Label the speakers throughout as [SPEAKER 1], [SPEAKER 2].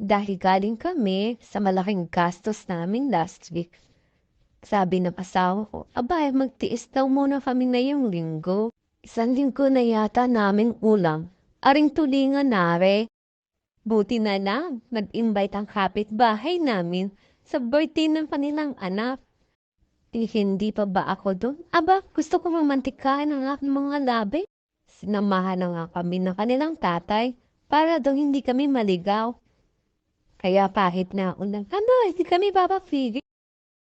[SPEAKER 1] Dahil galing kami sa malaking gastos namin last week. Sabi ng asawa ko, abay, magtiis daw muna kami ngayong linggo. 1 linggo na yata namin ulam. Aring tulingan nare. Buti na lang, nag-invite ang kapitbahay namin sa birthday ng kanilang anak. Hindi pa ba ako doon? Aba, gusto ko mamantikain ang aking mga labi. Sinamahan na nga kami ng kanilang tatay para daw hindi kami maligaw. Kaya kahit na ulang, hindi kami papapigil.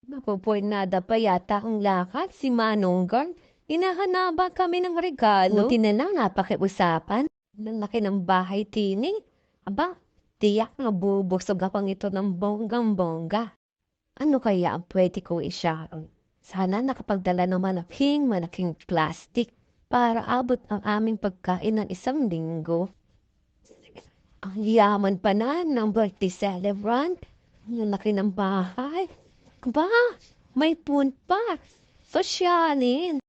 [SPEAKER 1] Napupunada pa yata ang lakad si Manonggang. Inahanaba kami ng regalo. Buti na lang napakiusapan. Ang laki ng bahay tini. Aba, tiyak na bubusog akong ito ng bonggang-bongga. Ano kaya ang pwede ko isyaon? Sana nakapagdala ng malaking plastic para abot ang aming pagkain ng 1 linggo. Ang yaman pa na ng birthday celebrant. Ang laki ng bahay. Ba, may pool pa. Sosyalin.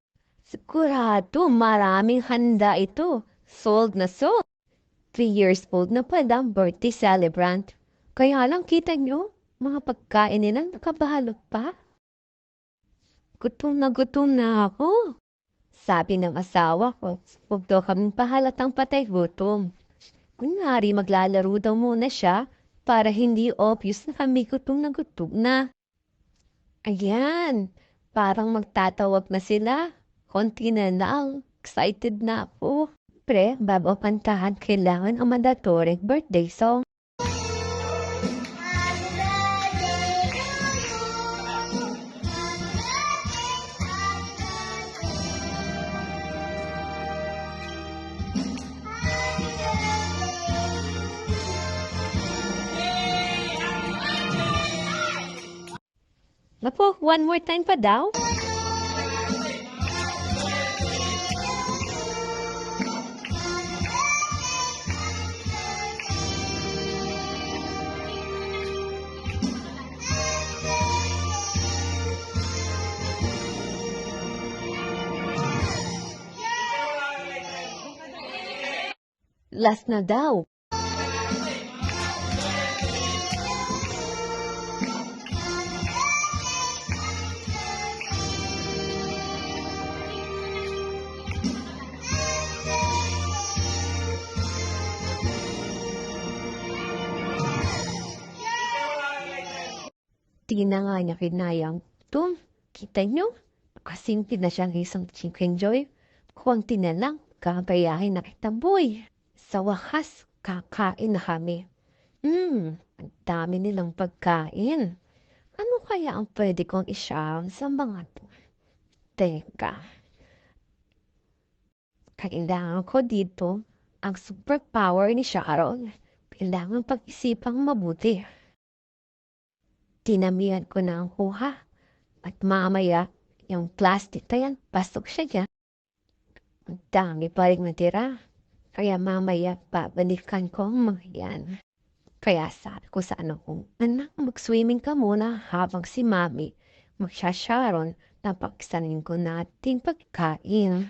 [SPEAKER 1] Sigurado maraming handa ito. Sold na sold. 3 years old na pala ang birthday celebrant. Kaya lang kita nyo, mga pagkain nila nakabalot pa. Gutom na ako. Sabi ng asawa ko, huwag daw kaming pahalatang patay gutom. Kunyari maglalaro daw muna siya para hindi obvious na kami gutom na. Ayan, parang magtatawag na sila. Konti na lang, excited na ako. Pre, bago kantahan, kailangan ang mandatory birthday song. Napo, one more time pa daw. Last na daw. Di na nga niya kinayang. Ito, kita nyo? Kasimple na siyang isang chicken joy. Kunti na lang, kakayahin na kita boy. Sa wakas, kakain na kami. Ang dami nilang pagkain. Ano kaya ang pwede kong isyam sa mga to? Teka. Kailangan ko dito ang superpower ni Sharon. Kailangan pag-isipang mabuti. Tinamihan ko na ang kuha. At mamaya, yung plastic na yan, pasok siya dyan. Ang dami pa rin natira. Kaya mamaya, babalikan ko ang mga yan. Kaya sabi ko sa anak ko, anak, mag-swimming ka muna habang si mami magsasharon na paksanin ko nating pagkain.